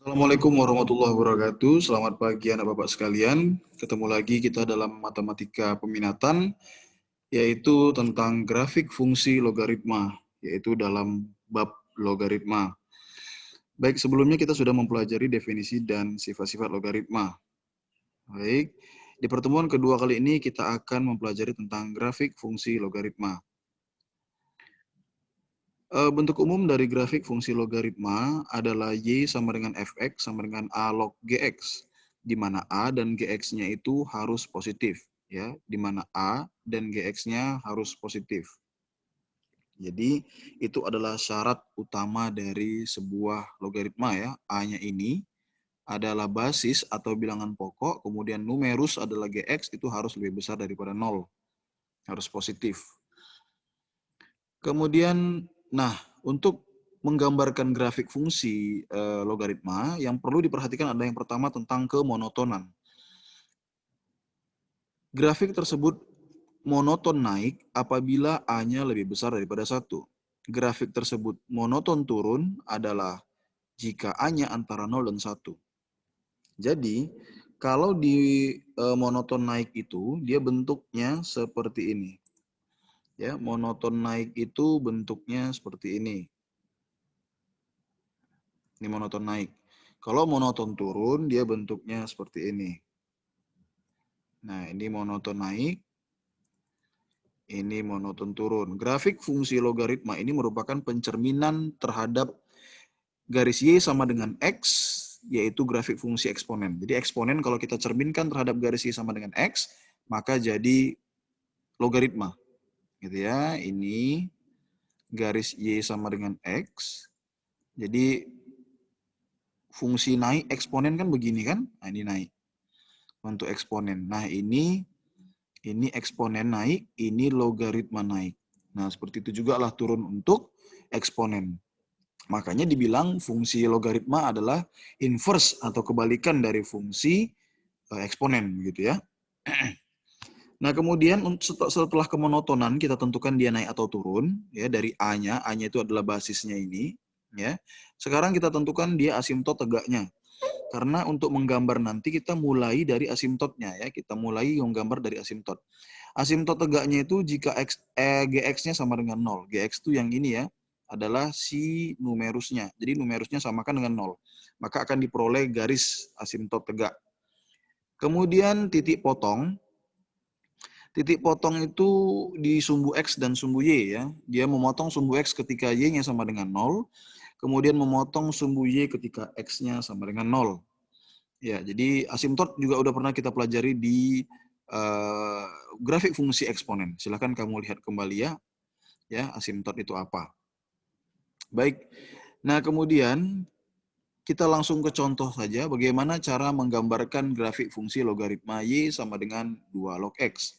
Assalamualaikum warahmatullahi wabarakatuh. Selamat pagi anak bapak sekalian. Ketemu lagi kita dalam matematika peminatan, yaitu tentang grafik fungsi logaritma, yaitu dalam bab logaritma. Baik, sebelumnya kita sudah mempelajari definisi dan sifat-sifat logaritma. Baik, di pertemuan kedua kali ini kita akan mempelajari tentang grafik fungsi logaritma. Bentuk umum dari grafik fungsi logaritma adalah Y sama dengan Fx sama dengan A log Gx, di mana A dan Gx-nya itu harus positif, ya, di mana A dan Gx-nya harus positif. Jadi itu adalah syarat utama dari sebuah logaritma, ya. A-nya ini adalah basis atau bilangan pokok, kemudian numerus adalah Gx itu harus lebih besar daripada 0, harus positif. Kemudian, nah, untuk menggambarkan grafik fungsi logaritma, yang perlu diperhatikan adalah yang pertama tentang kemonotonan. Grafik tersebut monoton naik apabila A-nya lebih besar daripada 1. Grafik tersebut monoton turun adalah jika A-nya antara 0 dan 1. Jadi, kalau di monoton naik itu, dia bentuknya seperti ini. Ya, monoton naik itu bentuknya seperti ini. Ini monoton naik. Kalau monoton turun, dia bentuknya seperti ini. Nah, ini monoton naik. Ini monoton turun. Grafik fungsi logaritma ini merupakan pencerminan terhadap garis Y sama dengan X, yaitu grafik fungsi eksponen. Jadi eksponen kalau kita cerminkan terhadap garis Y sama dengan X, maka jadi logaritma. Gitu ya. Ini garis Y sama dengan X. Jadi fungsi naik eksponen kan begini kan? Nah, ini naik. Untuk eksponen. Nah, ini eksponen naik, ini logaritma naik. Nah, seperti itu juga lah turun untuk eksponen. Makanya dibilang fungsi logaritma adalah inverse atau kebalikan dari fungsi eksponen gitu ya. Nah, kemudian setelah kemonotonan kita tentukan dia naik atau turun ya dari A-nya. A-nya itu adalah basisnya ini ya. Sekarang kita tentukan dia asimtot tegaknya. Karena untuk menggambar nanti kita mulai dari asimtotnya ya. Kita mulai menggambar dari asimtot. Asimtot tegaknya itu jika Gx-nya sama dengan 0. Gx itu yang ini ya, adalah si numerusnya. Jadi numerusnya samakan dengan 0. Maka akan diperoleh garis asimtot tegak. Kemudian titik potong. Titik potong itu di sumbu X dan sumbu Y ya. Dia memotong sumbu X ketika Y-nya sama dengan 0. Kemudian memotong sumbu Y ketika X-nya sama dengan 0. Ya, jadi asimtot juga udah pernah kita pelajari di grafik fungsi eksponen. Silahkan kamu lihat kembali ya asimtot itu apa. Baik, nah kemudian kita langsung ke contoh saja bagaimana cara menggambarkan grafik fungsi logaritma Y sama dengan 2 log X.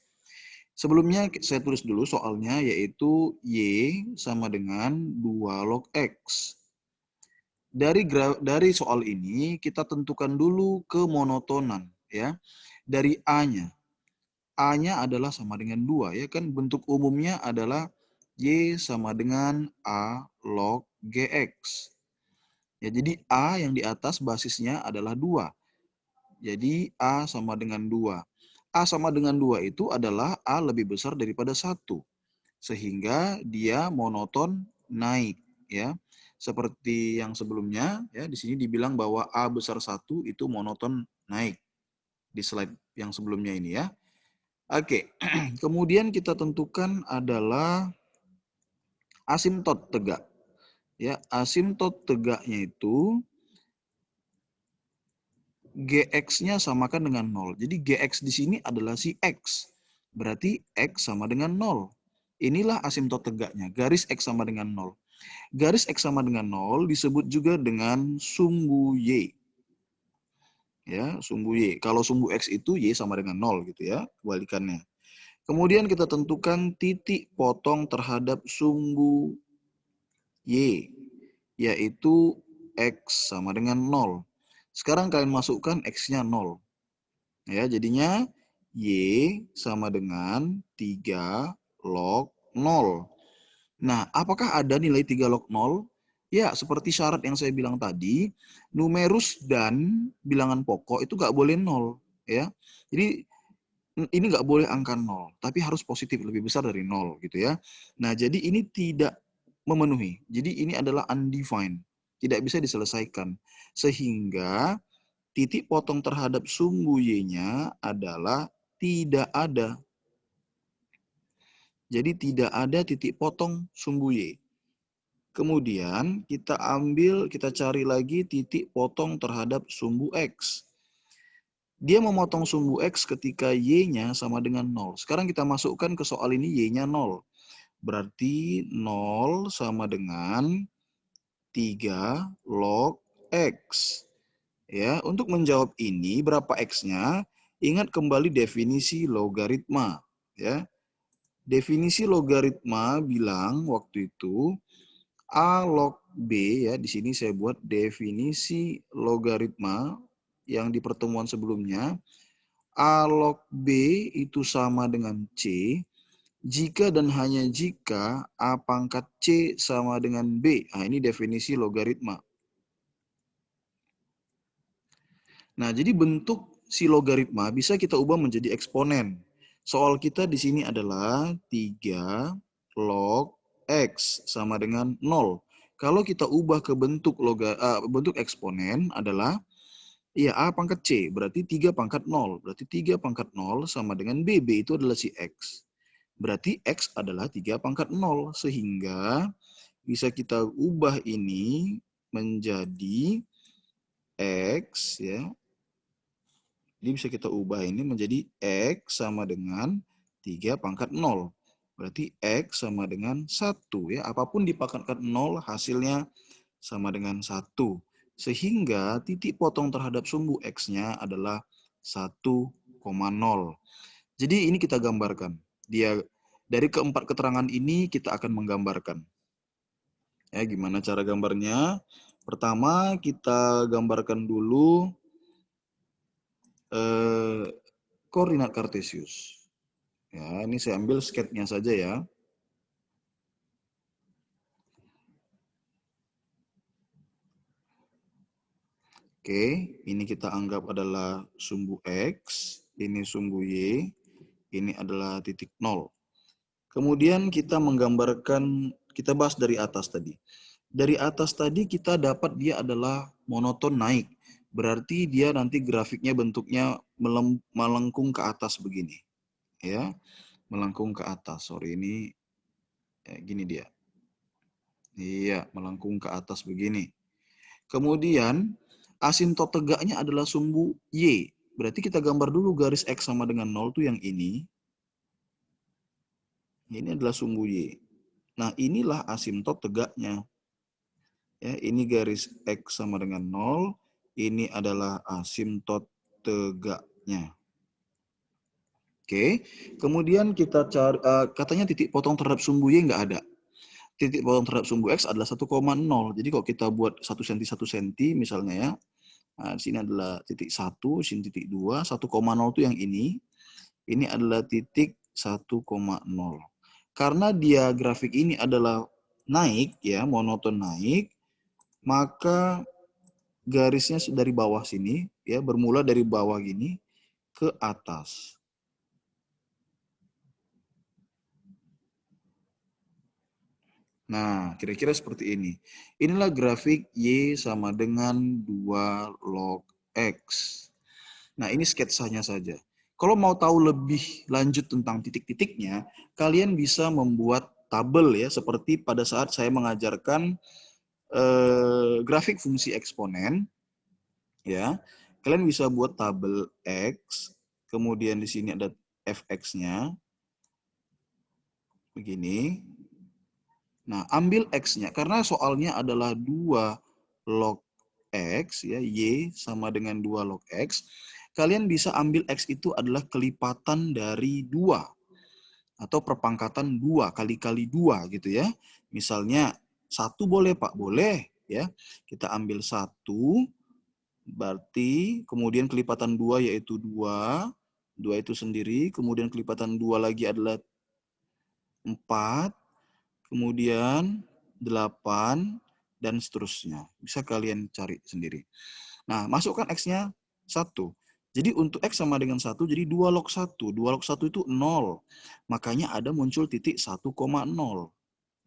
Sebelumnya saya tulis dulu soalnya yaitu Y sama dengan 2 log X. Dari soal ini kita tentukan dulu kemonotonan ya. Dari A-nya. A-nya adalah sama dengan 2 ya kan bentuk umumnya adalah Y sama dengan A log Gx. Ya, jadi A yang di atas basisnya adalah 2. Jadi A sama dengan 2. A sama dengan 2 itu adalah A lebih besar daripada 1. Sehingga dia monoton naik ya. Seperti yang sebelumnya ya di sini dibilang bahwa A besar 1 itu monoton naik di slide yang sebelumnya ini ya. Oke. Kemudian kita tentukan adalah asimtot tegak. Ya, asimtot tegaknya itu Gx-nya samakan dengan 0. Jadi Gx di sini adalah si X. Berarti X sama dengan 0. Inilah asimtot tegaknya. Garis X sama dengan 0. Garis X sama dengan 0 disebut juga dengan sumbu Y. Ya, sumbu Y. Kalau sumbu X itu Y sama dengan 0 gitu ya, kebalikannya. Kemudian kita tentukan titik potong terhadap sumbu Y, yaitu X sama dengan 0. Sekarang kalian masukkan X-nya 0. Ya, jadinya Y sama dengan 3 log 0. Nah, apakah ada nilai 3 log 0? Ya, seperti syarat yang saya bilang tadi, numerus dan bilangan pokok itu nggak boleh nol, ya. Jadi ini nggak boleh angka nol, tapi harus positif lebih besar dari nol, gitu ya. Nah, jadi ini tidak memenuhi. Jadi ini adalah undefined, tidak bisa diselesaikan, sehingga titik potong terhadap sumbu y-nya adalah tidak ada. Jadi tidak ada titik potong sumbu y. Kemudian kita cari lagi titik potong terhadap sumbu x. Dia memotong sumbu x ketika y-nya sama dengan 0. Sekarang kita masukkan ke soal ini y-nya 0. Berarti 0 sama dengan 3 log x. Ya, untuk menjawab ini berapa x-nya? Ingat kembali definisi logaritma, ya. Definisi logaritma bilang waktu itu A log B, ya, di sini saya buat definisi logaritma yang di pertemuan sebelumnya. A log B itu sama dengan C jika dan hanya jika A pangkat C sama dengan B. Nah, ini definisi logaritma. Nah, jadi bentuk si logaritma bisa kita ubah menjadi eksponen. Soal kita di sini adalah 3 log X sama dengan 0. Kalau kita ubah ke bentuk eksponen adalah ya A pangkat C, berarti 3 pangkat 0. Berarti 3 pangkat 0 sama dengan B. B itu adalah si X. Berarti X adalah 3 pangkat 0. Sehingga bisa kita ubah ini menjadi X, ya. Jadi bisa kita ubah ini menjadi X sama dengan 3 pangkat 0. Berarti X sama dengan 1. Ya. Apapun dipangkatkan 0 hasilnya sama dengan 1. Sehingga titik potong terhadap sumbu X-nya adalah 1,0. Jadi ini kita gambarkan. Dari keempat keterangan ini kita akan menggambarkan. Ya, gimana cara gambarnya? Pertama kita gambarkan dulu koordinat kartesius. Ya, ini saya ambil sketnya saja ya. Oke, ini kita anggap adalah sumbu X, ini sumbu Y, ini adalah titik 0. Kemudian kita menggambarkan, kita bahas dari atas tadi. Dari atas tadi kita dapat dia adalah monoton naik. Berarti dia nanti grafiknya bentuknya melengkung ke atas begini. Ya, melengkung ke atas. Sorry, ini gini dia. Iya, melengkung ke atas begini. Kemudian asimtot tegaknya adalah sumbu Y. Berarti kita gambar dulu garis X sama dengan 0 tuh yang ini. Ini adalah sumbu Y. Nah, inilah asimtot tegaknya. Ya, ini garis X sama dengan 0. Ini adalah asimtot tegaknya. Oke. Kemudian kita cari, katanya titik potong terhadap sumbu Y nggak ada. Titik potong terhadap sumbu X adalah 1,0. Jadi kalau kita buat 1 cm 1 cm misalnya ya. Nah, di sini adalah titik 1, sini titik 2, 1,0 itu yang ini. Ini adalah titik 1,0. Karena dia grafik ini adalah naik ya, monoton naik, maka garisnya dari bawah sini ya, bermula dari bawah gini ke atas. Nah, kira-kira seperti ini. Inilah grafik Y sama dengan 2 log X. Nah, ini sketsanya saja. Kalau mau tahu lebih lanjut tentang titik-titiknya, kalian bisa membuat tabel ya, seperti pada saat saya mengajarkan grafik fungsi eksponen. Ya, kalian bisa buat tabel X, kemudian di sini ada fx-nya, begini. Nah, ambil X-nya, karena soalnya adalah 2 log X, ya, Y sama dengan 2 log X. Kalian bisa ambil X itu adalah kelipatan dari 2. Atau perpangkatan 2, kali-kali 2 gitu ya. Misalnya, 1 boleh Pak? Boleh. Ya. Kita ambil 1, berarti kemudian kelipatan 2 yaitu 2. 2 itu sendiri, kemudian kelipatan 2 lagi adalah 4. Kemudian 8, dan seterusnya. Bisa kalian cari sendiri. Nah, masukkan X-nya 1. Jadi untuk X sama dengan 1, jadi 2 log 1. 2 log 1 itu 0. Makanya ada muncul titik 1,0.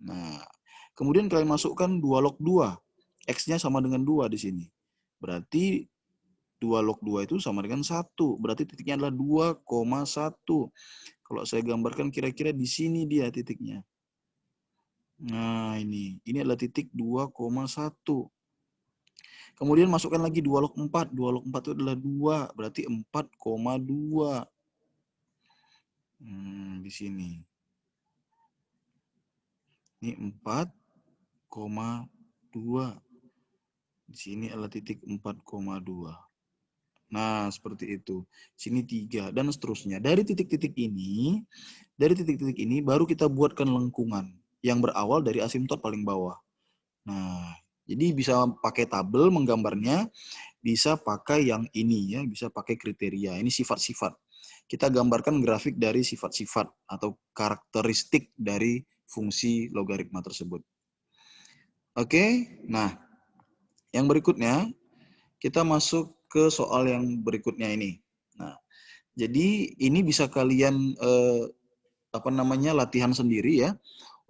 Nah, kemudian kalian masukkan 2 log 2. X-nya sama dengan 2 di sini. Berarti 2 log 2 itu sama dengan 1. Berarti titiknya adalah 2,1. Kalau saya gambarkan kira-kira di sini dia titiknya. Nah, ini adalah titik 2,1. Kemudian masukkan lagi 2 log 4. 2 log 4 itu adalah 2, berarti 4,2. Di sini. Ini 4,2. Di sini adalah titik 4,2. Nah, seperti itu. Sini 3 dan seterusnya. Dari titik-titik ini baru kita buatkan lengkungan yang berawal dari asimtot paling bawah. Nah, jadi bisa pakai tabel menggambarnya, bisa pakai yang ini ya, bisa pakai kriteria. Ini sifat-sifat. Kita gambarkan grafik dari sifat-sifat atau karakteristik dari fungsi logaritma tersebut. Oke, nah yang berikutnya kita masuk ke soal yang berikutnya ini. Nah, jadi ini bisa kalian latihan sendiri ya.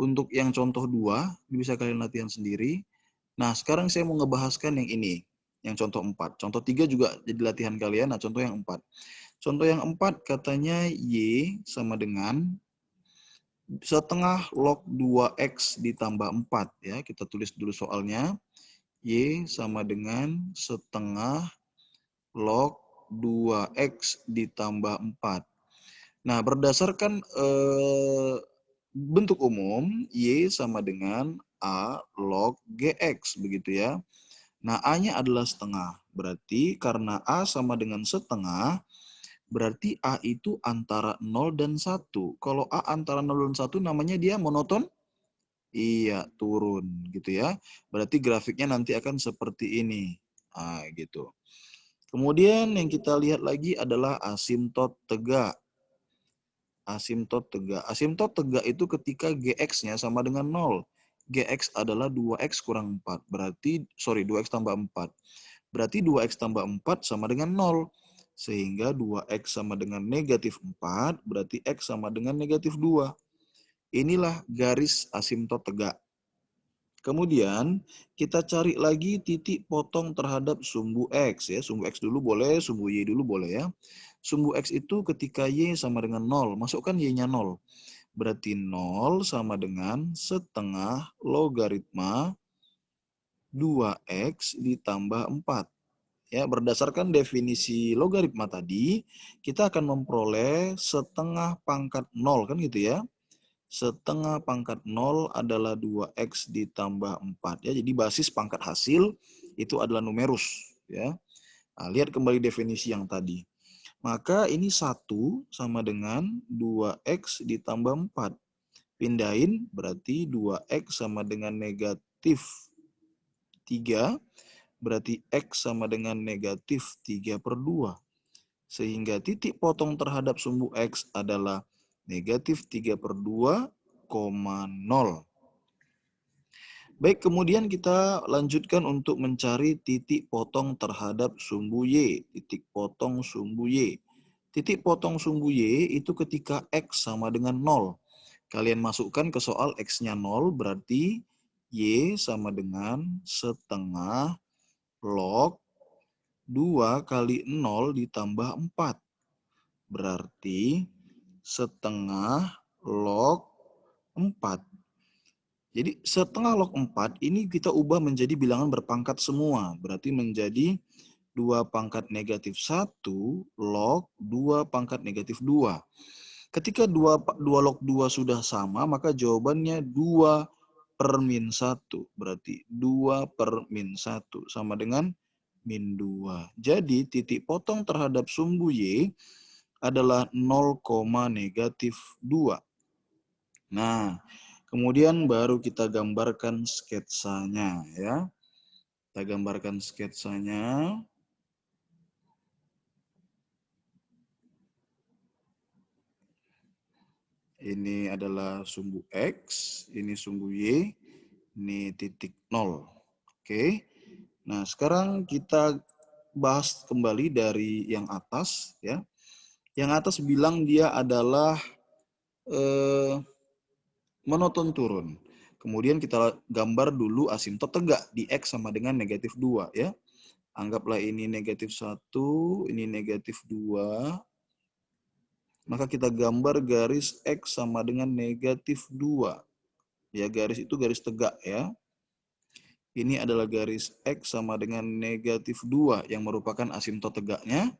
Untuk yang contoh 2, bisa kalian latihan sendiri. Nah, sekarang saya mau ngebahaskan yang ini, yang contoh 4. Contoh 3 juga jadi latihan kalian, nah contoh yang 4. Contoh yang 4 katanya Y sama dengan setengah log 2X ditambah 4. Ya, kita tulis dulu soalnya. Y sama dengan setengah log 2X ditambah 4. Nah, berdasarkan bentuk umum, Y sama dengan A log GX, begitu ya. Nah, A-nya adalah setengah. Berarti karena A sama dengan setengah, berarti A itu antara 0 dan 1. Kalau A antara 0 dan 1 namanya dia monoton? Iya, turun gitu ya. Berarti grafiknya nanti akan seperti ini. Nah, gitu. Kemudian yang kita lihat lagi adalah asimtot tegak. Asimtot tegak. Asimtot tegak itu ketika Gx-nya sama dengan 0. Gx adalah 2x kurang 4. Berarti, 2x tambah 4. Berarti 2x tambah 4 sama dengan 0. Sehingga 2x sama dengan negatif 4, berarti x sama dengan negatif 2. Inilah garis asimtot tegak. Kemudian kita cari lagi titik potong terhadap sumbu X ya. Sumbu X dulu boleh, sumbu Y dulu boleh ya. Sumbu X itu ketika Y sama dengan 0, masukkan Y-nya 0. Berarti 0 sama dengan setengah logaritma 2X ditambah 4. Ya, berdasarkan definisi logaritma tadi, kita akan memperoleh setengah pangkat 0 kan gitu ya. Setengah pangkat 0 adalah 2x ditambah 4. Ya, jadi basis pangkat hasil itu adalah numerus. Ya. Nah, lihat kembali definisi yang tadi. Maka ini 1 sama dengan 2x ditambah 4. Pindahin berarti 2x sama dengan negatif 3. Berarti x sama dengan negatif 3/2. Sehingga titik potong terhadap sumbu X adalah negatif 3/2, 0. Baik, kemudian kita lanjutkan untuk mencari titik potong terhadap sumbu Y. Titik potong sumbu Y. Titik potong sumbu Y itu ketika X sama dengan 0. Kalian masukkan ke soal X-nya 0, berarti Y sama dengan setengah log 2 kali 0 ditambah 4. Berarti setengah log 4. Jadi setengah log 4 ini kita ubah menjadi bilangan berpangkat semua. Berarti menjadi 2 pangkat negatif 1 log 2 pangkat negatif 2. Ketika 2 log 2 sudah sama, maka jawabannya 2 per min 1. Berarti 2 per min 1 sama dengan min 2. Jadi titik potong terhadap sumbu Y adalah 0, negatif 2. Nah, kemudian baru kita gambarkan sketsanya ya. Kita gambarkan sketsanya. Ini adalah sumbu X, ini sumbu Y, ini titik 0. Oke. Nah, sekarang kita bahas kembali dari yang atas ya. Yang atas bilang dia adalah monoton turun. Kemudian kita gambar dulu asimtot tegak di X sama dengan negatif 2 ya. Anggaplah ini negatif 1, ini negatif 2. Maka kita gambar garis X sama dengan negatif 2. Ya, garis itu garis tegak ya. Ini adalah garis X sama dengan negatif 2 yang merupakan asimtot tegaknya.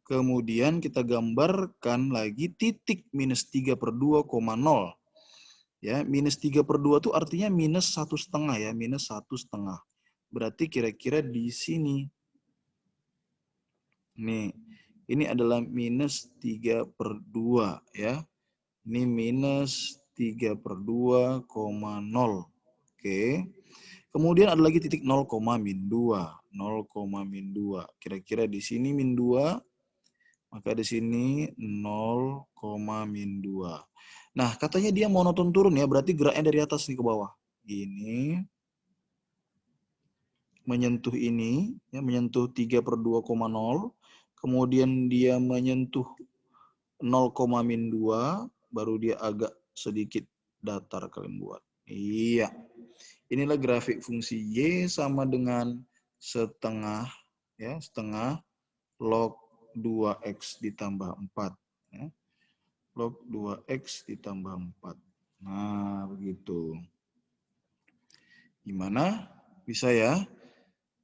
Kemudian kita gambarkan lagi titik minus 3/2, 0. Ya, minus 3/2 itu artinya minus 1,5 ya, minus 1,5. Berarti kira-kira di sini. Nih, ini adalah minus 3/2 ya. Ini minus 3/2, 0. Oke. Kemudian ada lagi titik 0, min 2. 0, min 2. Kira-kira di sini min 2. Maka di sini 0, min 2. Nah, katanya dia monoton turun ya, berarti geraknya dari atas nih ke bawah. Ini menyentuh ini, ya, menyentuh 3/2, 0. Kemudian dia menyentuh 0, min 2, baru dia agak sedikit datar kalian buat. Iya. Inilah grafik fungsi Y sama dengan setengah, ya, setengah log 2X ditambah 4. Ya. Log 2X ditambah 4. Nah, begitu. Gimana? Bisa ya?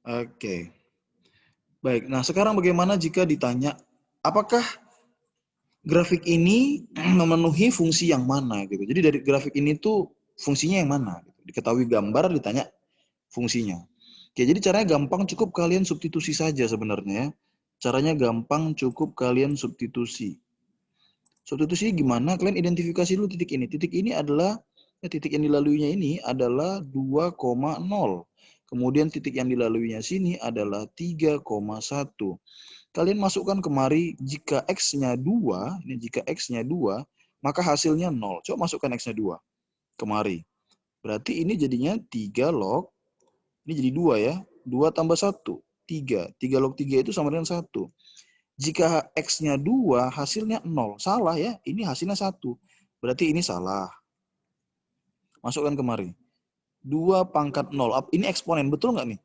Oke. Baik, nah sekarang bagaimana jika ditanya, apakah grafik ini memenuhi fungsi yang mana gitu. Jadi dari grafik ini tuh fungsinya yang mana? Gitu. Diketahui gambar, ditanya fungsinya. Oke, jadi caranya gampang, cukup kalian substitusi saja sebenarnya. Caranya gampang, cukup kalian substitusi. Substitusi gimana? Kalian identifikasi dulu titik ini. Titik ini adalah, ya, titik yang dilaluinya ini adalah 2,0. Kemudian titik yang dilaluinya sini adalah 3,1. Kalian masukkan kemari, jika X-nya 2, ini jika X-nya 2, maka hasilnya 0. Coba masukkan X-nya 2 kemari. Berarti ini jadinya 3 log, ini jadi 2 ya. 2 tambah 1, 3. 3 log 3 itu sama dengan 1. Jika X-nya 2, hasilnya 0. Salah ya, ini hasilnya 1. Berarti ini salah. Masukkan kemari. 2 pangkat 0. Ini eksponen, betul nggak nih?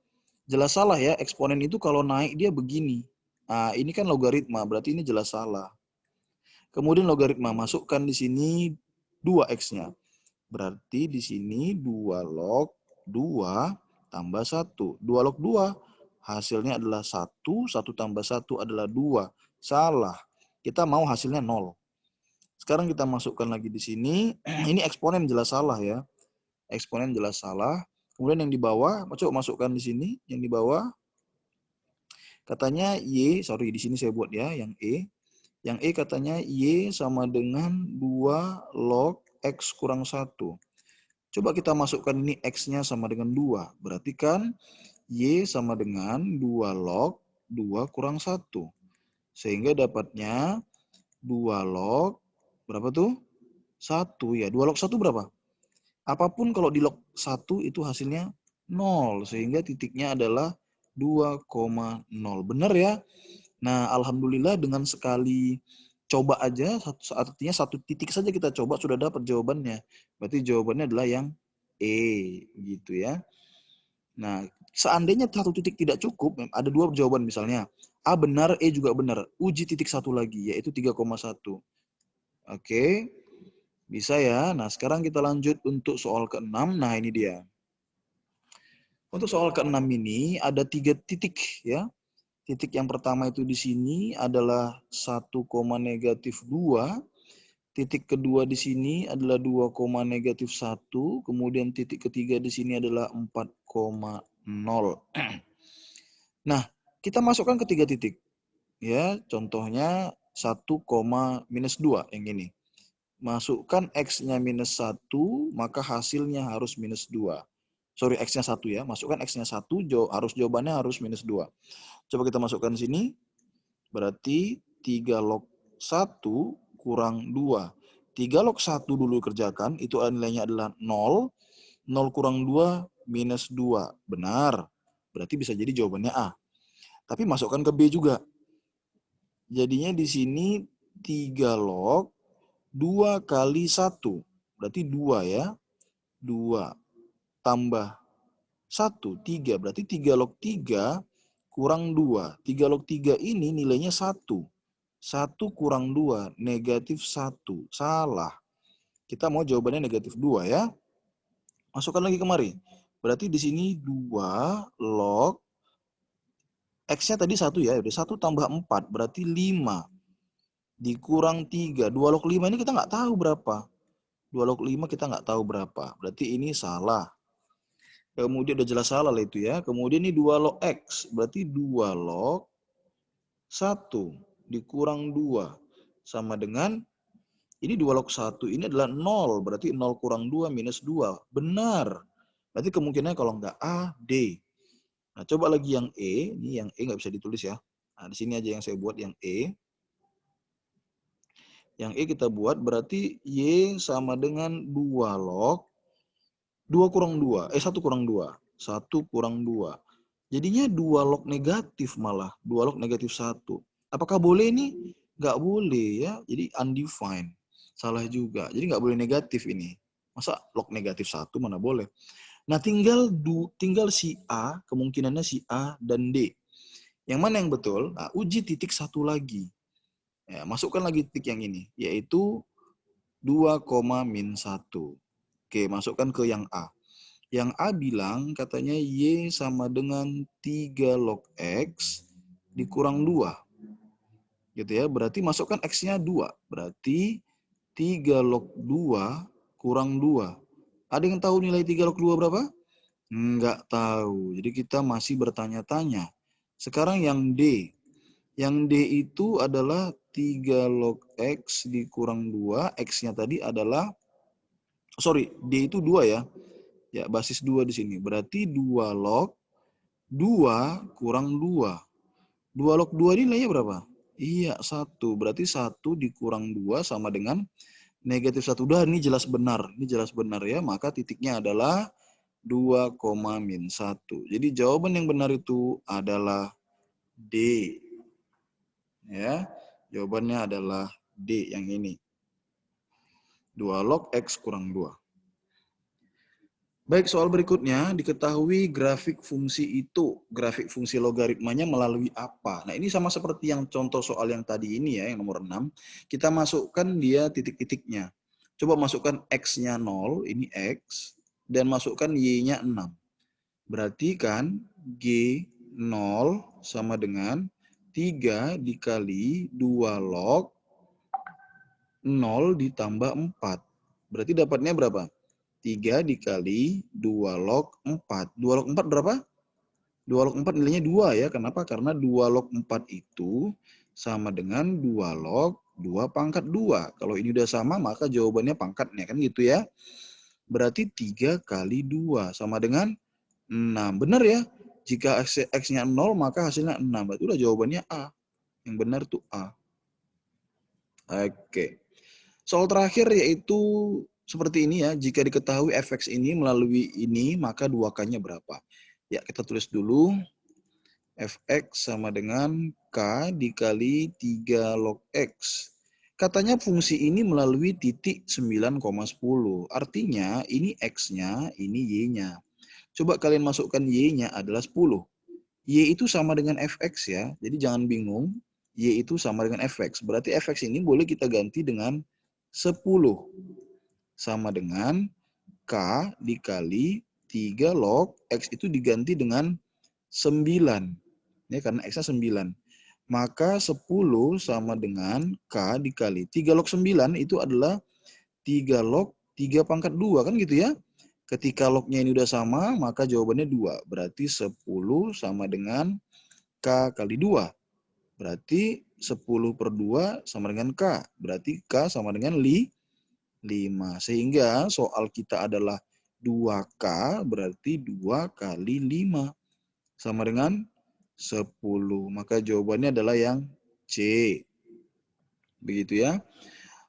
Jelas salah ya, eksponen itu kalau naik dia begini. Nah, ini kan logaritma, berarti ini jelas salah. Kemudian logaritma, masukkan di sini 2X-nya. Berarti di sini 2 log 2 tambah 1. 2 log 2, hasilnya adalah 1. 1 tambah 1 adalah 2. Salah. Kita mau hasilnya 0. Sekarang kita masukkan lagi di sini. Ini eksponen jelas salah ya. Eksponen jelas salah. Kemudian yang di bawah, coba masukkan di sini. Yang di bawah, katanya Y, sorry di sini saya buat ya, yang E. Yang E katanya Y sama dengan 2 log X kurang 1. Coba kita masukkan ini X-nya sama dengan 2. Berarti kan Y sama dengan 2 log 2 kurang 1. Sehingga dapatnya 2 log, berapa tuh? 1 ya. 2 log 1 berapa? Apapun kalau di log 1 itu hasilnya 0. Sehingga titiknya adalah 2,0. Benar ya? Nah, alhamdulillah dengan sekali coba aja, artinya satu titik saja kita coba sudah dapat jawabannya. Berarti jawabannya adalah yang E, gitu ya. Nah, seandainya satu titik tidak cukup, ada dua jawaban misalnya. A benar, E juga benar. Uji titik satu lagi, yaitu 3,1. Oke, bisa ya. Nah, sekarang kita lanjut untuk soal ke-6. Nah, ini dia. Untuk soal ke-6 ini ada 3 titik ya. Titik yang pertama itu di sini adalah 1, negatif 2. Titik kedua di sini adalah 2, negatif 1. Kemudian titik ketiga di sini adalah 4,0. Nah, kita masukkan ke 3 titik. Ya, contohnya 1, minus 2 yang ini. Masukkan X-nya minus 1, maka hasilnya harus minus 2. Sorry, X-nya 1 ya. Masukkan X-nya 1, jawabannya harus minus 2. Coba kita masukkan sini. Berarti 3 log 1 kurang 2. 3 log 1 dulu kerjakan. Itu nilainya adalah 0. 0 kurang 2 minus 2. Benar. Berarti bisa jadi jawabannya A. Tapi masukkan ke B juga. Jadinya di sini 3 log 2 kali 1. Berarti 2 ya. 2 tambah 1, 3. Berarti 3 log 3 kurang 2. 3 log 3 ini nilainya 1. 1 kurang 2, negatif 1. Salah. Kita mau jawabannya negatif 2 ya. Masukkan lagi kemari. Berarti di sini 2 log X-nya tadi 1 ya. Udah 1 tambah 4 berarti 5. Dikurang 3. 2 log 5 ini kita nggak tahu berapa. 2 log 5 kita nggak tahu berapa. Berarti ini salah. Kemudian udah jelas salah lah itu ya. Kemudian ini 2 log X. Berarti 2 log 1 dikurang 2. Sama dengan, ini 2 log 1 ini adalah 0. Berarti 0 kurang 2 minus 2. Benar. Berarti kemungkinannya kalau nggak A, D. Nah, coba lagi yang E. Ini yang E nggak bisa ditulis ya. Nah, di sini aja yang saya buat yang E. Yang E kita buat berarti Y sama dengan 2 log 2 kurang 2. 1 kurang 2. 1 kurang 2. Jadinya 2 log negatif malah. 2 log negatif 1. Apakah boleh nih? Nggak boleh ya. Jadi undefined. Salah juga. Jadi nggak boleh negatif ini. Masa log negatif 1 mana boleh? Nah, tinggal si A, kemungkinannya si A dan D. Yang mana yang betul? Nah, uji titik satu lagi. Ya, masukkan lagi titik yang ini, yaitu 2, min 1. Oke, masukkan ke yang A. Yang A bilang katanya Y sama dengan 3 log X dikurang 2. Gitu ya, berarti masukkan X-nya 2. Berarti 3 log 2 kurang 2. Ada yang tahu nilai 3 log 2 berapa? Enggak tahu. Jadi kita masih bertanya-tanya. Sekarang yang D. Yang D itu adalah 3 log X dikurang 2. X-nya tadi adalah, sorry, D itu 2 ya. Ya, basis 2 di sini. Berarti 2 log 2 kurang 2. 2 log 2 ini nilainya berapa? Iya, 1. Berarti 1 dikurang 2 sama dengan negatif 1. Udah, ini jelas benar. Ini jelas benar ya. Maka titiknya adalah 2, min 1. Jadi jawaban yang benar itu adalah D. Ya, jawabannya adalah D yang ini. 2 log X kurang 2. Baik, soal berikutnya, diketahui grafik fungsi itu, grafik fungsi logaritmanya melalui apa? Nah, ini sama seperti yang contoh soal yang tadi ini ya, yang nomor 6. Kita masukkan dia titik-titiknya. Coba masukkan X-nya 0, ini X, dan masukkan Y-nya 6. Berarti kan G 0 sama dengan 3 dikali 2 log 0 ditambah 4. Berarti dapatnya berapa? 3 dikali 2 log 4. 2 log 4 berapa? 2 log 4 nilainya 2 ya. Kenapa? Karena 2 log 4 itu sama dengan 2 log 2 pangkat 2. Kalau ini udah sama maka jawabannya pangkatnya kan gitu ya. Berarti 3 kali 2 sama dengan 6. Benar ya? Jika X-nya 0 maka hasilnya 6. Berarti udah jawabannya A. Yang benar tuh A. Oke. Soal terakhir yaitu seperti ini ya. Jika diketahui fx ini melalui ini, maka 2K-nya berapa? Ya, kita tulis dulu. Fx sama dengan K dikali 3 log X. Katanya fungsi ini melalui titik 9,10. Artinya ini X-nya, ini Y-nya. Coba kalian masukkan Y-nya adalah 10. Y itu sama dengan Fx ya. Jadi jangan bingung. Y itu sama dengan Fx. Berarti Fx ini boleh kita ganti dengan 10 sama dengan K dikali 3 log X itu diganti dengan 9. Ya, karena X-nya 9. Maka 10 sama dengan K dikali 3 log 9 itu adalah 3 log 3 pangkat 2. Kan gitu ya. Ketika lognya ini udah sama, maka jawabannya 2. Berarti 10 sama dengan K kali 2. Berarti 10 per 2 sama dengan K. Berarti K sama dengan 5. Sehingga soal kita adalah 2K berarti 2 kali 5. Sama dengan 10. Maka jawabannya adalah yang C. Begitu ya.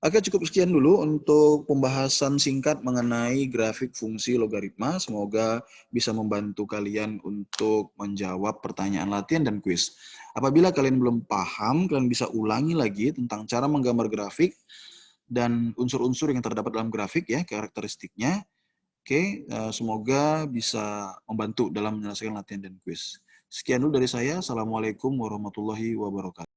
Oke, cukup sekian dulu untuk pembahasan singkat mengenai grafik fungsi logaritma. Semoga bisa membantu kalian untuk menjawab pertanyaan latihan dan kuis. Apabila kalian belum paham, kalian bisa ulangi lagi tentang cara menggambar grafik dan unsur-unsur yang terdapat dalam grafik ya, karakteristiknya. Oke, semoga bisa membantu dalam menyelesaikan latihan dan kuis. Sekian dulu dari saya. Assalamualaikum warahmatullahi wabarakatuh.